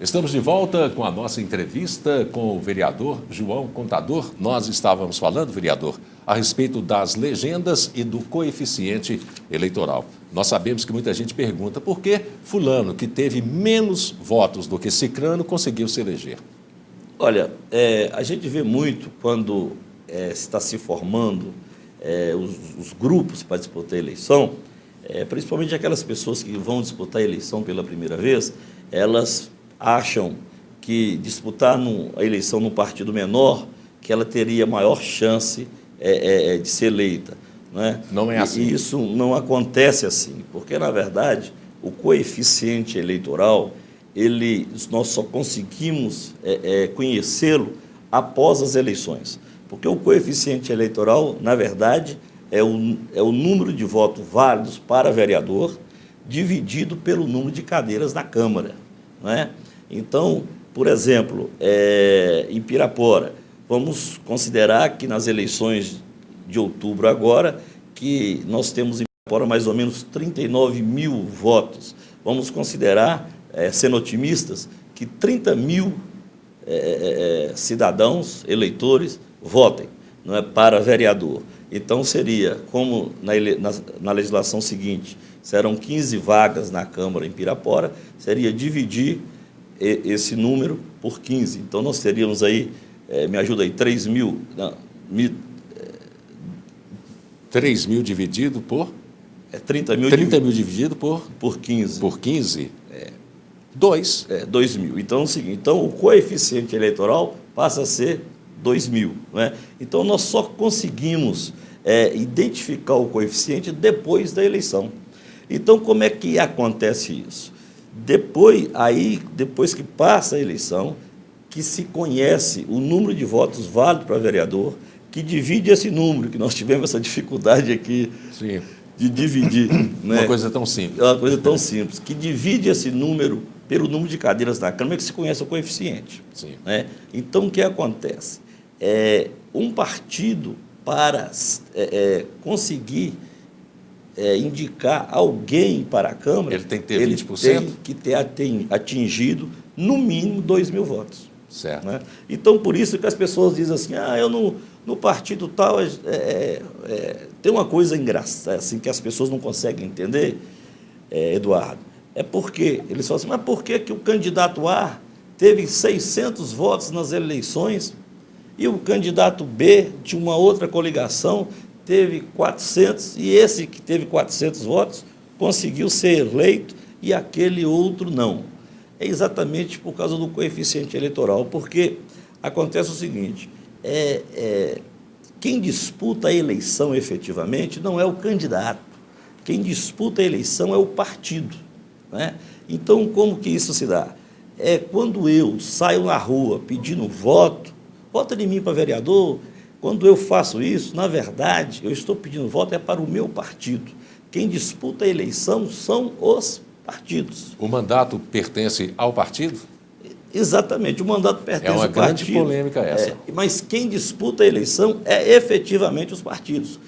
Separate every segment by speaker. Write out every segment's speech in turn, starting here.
Speaker 1: Estamos de volta com a nossa entrevista com o vereador João Contador. Nós estávamos falando, vereador, a respeito das legendas e do coeficiente eleitoral. Nós sabemos que muita gente pergunta por que fulano, que teve menos votos do que cicrano, conseguiu se eleger.
Speaker 2: Olha, a gente vê muito quando está se formando os grupos para disputar a eleição, principalmente aquelas pessoas que vão disputar a eleição pela primeira vez, elas acham que disputar a eleição num partido menor, que ela teria maior chance de ser eleita. Não é?
Speaker 1: Não é assim.
Speaker 2: E isso não acontece assim, porque, na verdade, o coeficiente eleitoral, nós só conseguimos conhecê-lo após as eleições. Porque o coeficiente eleitoral, na verdade, é o número de votos válidos para vereador dividido pelo número de cadeiras na Câmara. Não é? Então, por exemplo, em Pirapora, vamos considerar que nas eleições de outubro agora, que nós temos em Pirapora mais ou menos 39 mil votos. Vamos considerar, sendo otimistas, que 30 mil cidadãos, eleitores, votem, não é, para vereador. Então, seria, como na legislação seguinte, serão 15 vagas na Câmara em Pirapora, seria dividir esse número por 15. Então, nós teríamos aí, me ajuda aí, 3 mil...
Speaker 1: 3 mil dividido por?
Speaker 2: 30 mil.
Speaker 1: 30 mil dividido por
Speaker 2: 15.
Speaker 1: Por 15? 2.
Speaker 2: 2 mil. Então, é o seguinte, então, o coeficiente eleitoral passa a ser 2 mil. Não é? Então, nós só conseguimos identificar o coeficiente depois da eleição. Então, como é que acontece isso? Depois que passa a eleição, que se conhece o número de votos válidos para vereador, que divide esse número, que nós tivemos essa dificuldade aqui. Sim. De dividir.
Speaker 1: Uma coisa tão simples.
Speaker 2: É uma coisa tão simples, que divide esse número pelo número de cadeiras na Câmara, que se conhece o coeficiente.
Speaker 1: Sim.
Speaker 2: Né? Então, o que acontece? Um partido, para conseguir indicar alguém para a Câmara,
Speaker 1: ele tem que ter 20%?
Speaker 2: Ele tem que ter atingido, no mínimo, 2 mil votos.
Speaker 1: Certo.
Speaker 2: Né? Então, por isso que as pessoas dizem assim, eu no partido tal, tem uma coisa engraçada, assim, que as pessoas não conseguem entender, Eduardo, porque eles falam assim, mas por que o candidato A teve 600 votos nas eleições e o candidato B, de uma outra coligação, teve 400, e esse que teve 400 votos conseguiu ser eleito e aquele outro não? É exatamente por causa do coeficiente eleitoral, porque acontece o seguinte, quem disputa a eleição efetivamente não é o candidato, quem disputa a eleição é o partido. Né? Então, como que isso se dá? Quando eu saio na rua pedindo voto, vota em mim para vereador, quando eu faço isso, na verdade, eu estou pedindo voto para o meu partido. Quem disputa a eleição são os partidos.
Speaker 1: O mandato pertence ao partido?
Speaker 2: Exatamente, o mandato pertence ao partido.
Speaker 1: É uma grande polêmica essa.
Speaker 2: Mas quem disputa a eleição é efetivamente os partidos.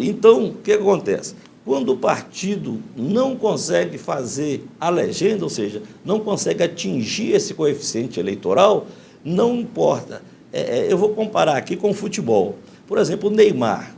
Speaker 2: Então, o que acontece? Quando o partido não consegue fazer a legenda, ou seja, não consegue atingir esse coeficiente eleitoral, não importa. Eu vou comparar aqui com o futebol. Por exemplo, o Neymar.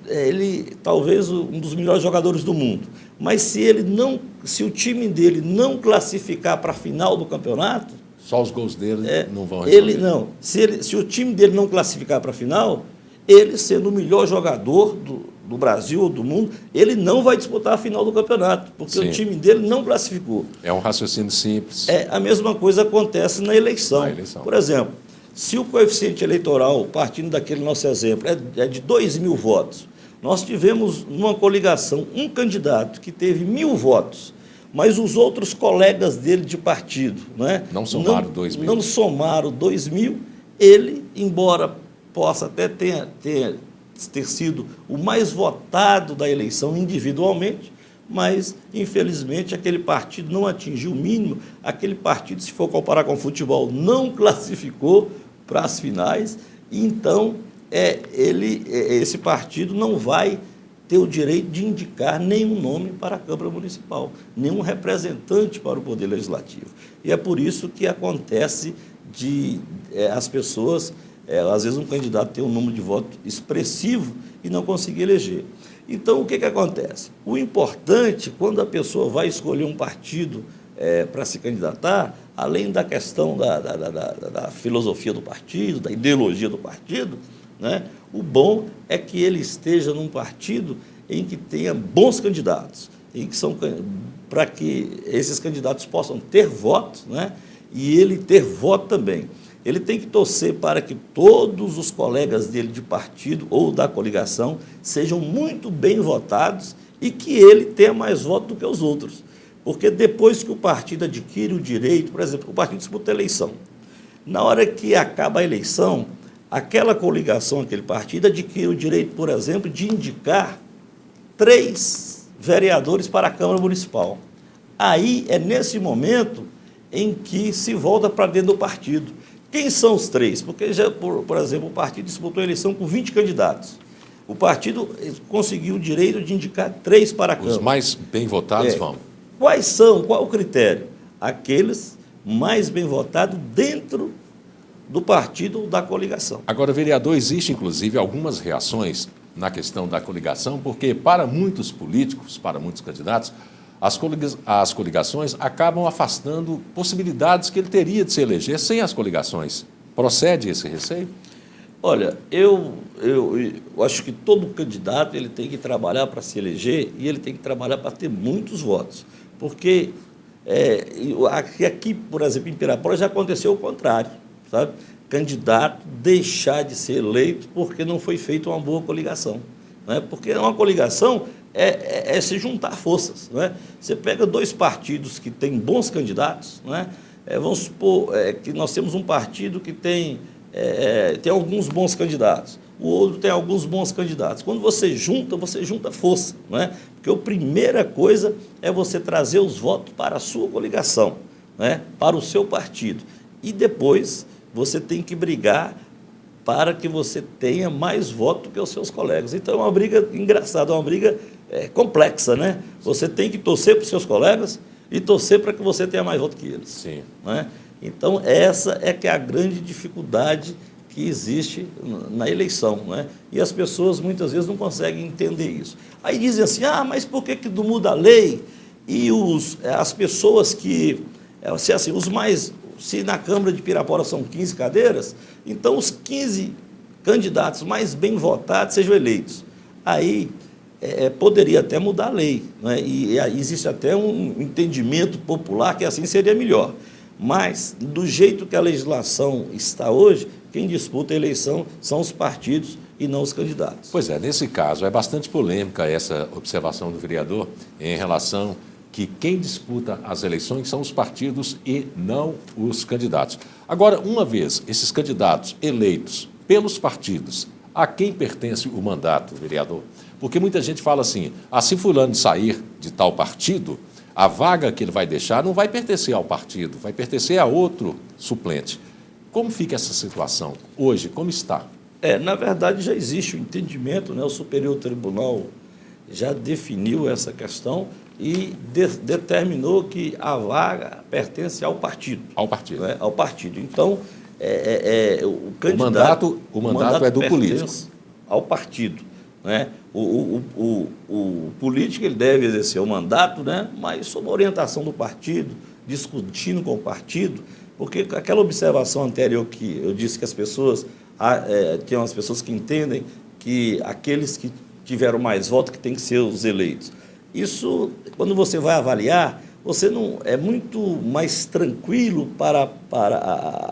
Speaker 2: Ele talvez um dos melhores jogadores do mundo, mas se o time dele não classificar para a final do campeonato,
Speaker 1: só os gols dele não vão resolver.
Speaker 2: Se o time dele não classificar para a final, ele sendo o melhor jogador do Brasil ou do mundo, ele não vai disputar a final do campeonato, porque o time dele não classificou.
Speaker 1: É um raciocínio simples.
Speaker 2: A mesma coisa acontece na eleição. Por exemplo, se o coeficiente eleitoral, partindo daquele nosso exemplo, é de 2 mil votos, nós tivemos numa coligação um candidato que teve 1.000 votos, mas os outros colegas dele de partido
Speaker 1: não somaram 2 mil.
Speaker 2: Não somaram 2 mil, ele, embora possa até ter sido o mais votado da eleição individualmente, mas, infelizmente, aquele partido não atingiu o mínimo, aquele partido, se for comparar com o futebol, não classificou para as finais, e então esse partido não vai ter o direito de indicar nenhum nome para a Câmara Municipal, nenhum representante para o Poder Legislativo. E é por isso que acontece as pessoas, às vezes um candidato tem um número de votos expressivo e não conseguir eleger. Então, o que acontece? O importante, quando a pessoa vai escolher um partido para se candidatar, além da questão da filosofia do partido, da ideologia do partido, né, o bom é que ele esteja num partido em que tenha bons candidatos, para que esses candidatos possam ter votos, né, e ele ter voto também. Ele tem que torcer para que todos os colegas dele de partido ou da coligação sejam muito bem votados e que ele tenha mais votos do que os outros. Porque depois que o partido adquire o direito, por exemplo, o partido disputa a eleição. Na hora que acaba a eleição, aquela coligação, aquele partido, adquire o direito, por exemplo, de indicar 3 vereadores para a Câmara Municipal. Aí é nesse momento em que se volta para dentro do partido. Quem são os 3? Porque, por exemplo, o partido disputou a eleição com 20 candidatos. O partido conseguiu o direito de indicar 3 para a Câmara.
Speaker 1: Os mais bem votados vão.
Speaker 2: Quais são? Qual o critério? Aqueles mais bem votados dentro do partido ou da coligação.
Speaker 1: Agora, vereador, existe inclusive algumas reações na questão da coligação, porque para muitos políticos, para muitos candidatos, as coligações acabam afastando possibilidades que ele teria de se eleger sem as coligações. Procede esse receio?
Speaker 2: Olha, eu acho que todo candidato ele tem que trabalhar para se eleger e ele tem que trabalhar para ter muitos votos. Porque aqui, por exemplo, em Pirapora já aconteceu o contrário, sabe? Candidato deixar de ser eleito porque não foi feita uma boa coligação. Né? Porque uma coligação é se juntar forças. Né? Você pega 2 partidos que têm bons candidatos, né? Vamos supor que nós temos um partido que tem alguns bons candidatos, o outro tem alguns bons candidatos. Quando você junta força, não é? Porque a primeira coisa é você trazer os votos para a sua coligação, né? Para o seu partido. E depois você tem que brigar para que você tenha mais votos do que os seus colegas. Então é uma briga engraçada, é uma briga complexa, né? Você tem que torcer para os seus colegas e torcer para que você tenha mais votos que eles.
Speaker 1: Sim.
Speaker 2: Né? Então, essa é que é a grande dificuldade que existe na eleição, né? E as pessoas muitas vezes não conseguem entender isso. Aí dizem assim, mas por que não muda a lei? E as pessoas que, se na Câmara de Pirapora são 15 cadeiras, então os 15 candidatos mais bem votados sejam eleitos. Aí poderia até mudar a lei, né? E existe até um entendimento popular que assim seria melhor. Mas, do jeito que a legislação está hoje, quem disputa a eleição são os partidos e não os candidatos.
Speaker 1: Pois é, nesse caso, é bastante polêmica essa observação do vereador em relação que quem disputa as eleições são os partidos e não os candidatos. Agora, uma vez esses candidatos eleitos pelos partidos, a quem pertence o mandato, vereador? Porque muita gente fala assim, se fulano sair de tal partido, a vaga que ele vai deixar não vai pertencer ao partido, vai pertencer a outro suplente. Como fica essa situação hoje? Como está?
Speaker 2: Na verdade, já existe o entendimento, né? O Superior Tribunal já definiu essa questão e determinou que a vaga pertence ao partido.
Speaker 1: Ao partido.
Speaker 2: Né? Ao partido. Então, o candidato...
Speaker 1: O mandato é do político.
Speaker 2: Ao partido. Né? O político ele deve exercer o mandato, né? Mas sob a orientação do partido, discutindo com o partido, porque aquela observação anterior que eu disse que as pessoas, tem umas pessoas que entendem que aqueles que tiveram mais votos que têm que ser os eleitos. Isso, quando você vai avaliar, você não é muito mais tranquilo para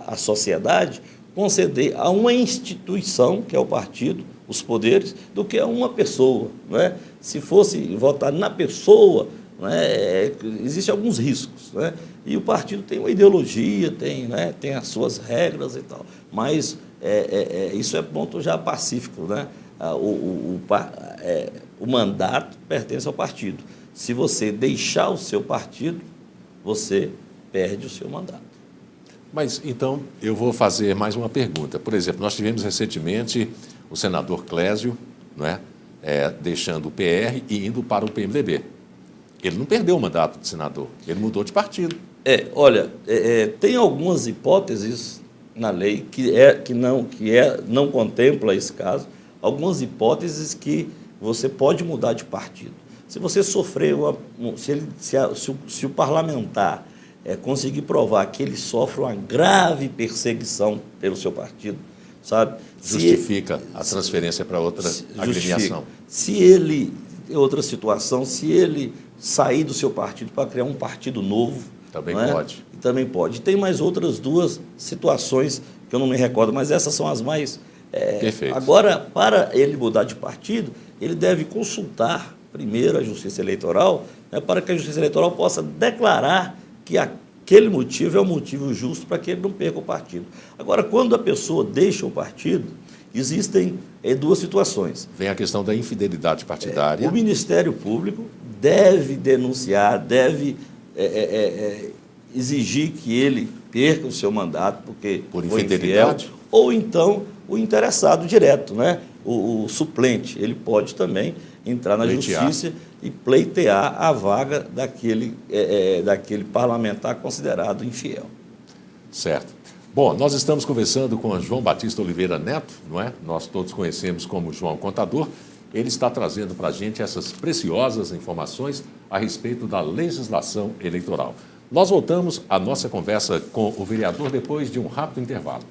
Speaker 2: a sociedade conceder a uma instituição, que é o partido, os poderes, do que a uma pessoa. Não é? Se fosse votar na pessoa, não é? Existem alguns riscos. Não é? E o partido tem uma ideologia, tem as suas regras e tal. Mas isso é ponto já pacífico. Né? O mandato pertence ao partido. Se você deixar o seu partido, você perde o seu mandato.
Speaker 1: Mas, então, eu vou fazer mais uma pergunta. Por exemplo, nós tivemos recentemente o senador Clésio, não é, deixando o PR e indo para o PMDB. Ele não perdeu o mandato de senador, ele mudou de partido.
Speaker 2: Olha, tem algumas hipóteses na lei que não contempla esse caso, algumas hipóteses que você pode mudar de partido. Se você sofrer se o parlamentar conseguir provar que ele sofre uma grave perseguição pelo seu partido, sabe?
Speaker 1: Justifica a transferência para outra agremiação.
Speaker 2: Outra situação, se ele sair do seu partido para criar um partido novo,
Speaker 1: também pode.
Speaker 2: Também pode. Tem mais outras duas situações que eu não me recordo, mas essas são as mais...
Speaker 1: Perfeito.
Speaker 2: Agora, para ele mudar de partido, ele deve consultar primeiro a Justiça Eleitoral, para que a Justiça Eleitoral possa declarar que aquele motivo é um motivo justo para que ele não perca o partido. Agora, quando a pessoa deixa o partido, existem duas situações.
Speaker 1: Vem a questão da infidelidade partidária.
Speaker 2: O Ministério Público deve denunciar, deve exigir que ele perca o seu mandato porque
Speaker 1: por
Speaker 2: foi
Speaker 1: infidelidade,
Speaker 2: infiel, ou então o interessado direto, né? O suplente, ele pode também entrar na justiça e pleitear a vaga daquele parlamentar considerado infiel.
Speaker 1: Certo. Bom, nós estamos conversando com João Batista Oliveira Neto, não é? Nós todos conhecemos como João Contador. Ele está trazendo para a gente essas preciosas informações a respeito da legislação eleitoral. Nós voltamos à nossa conversa com o vereador depois de um rápido intervalo.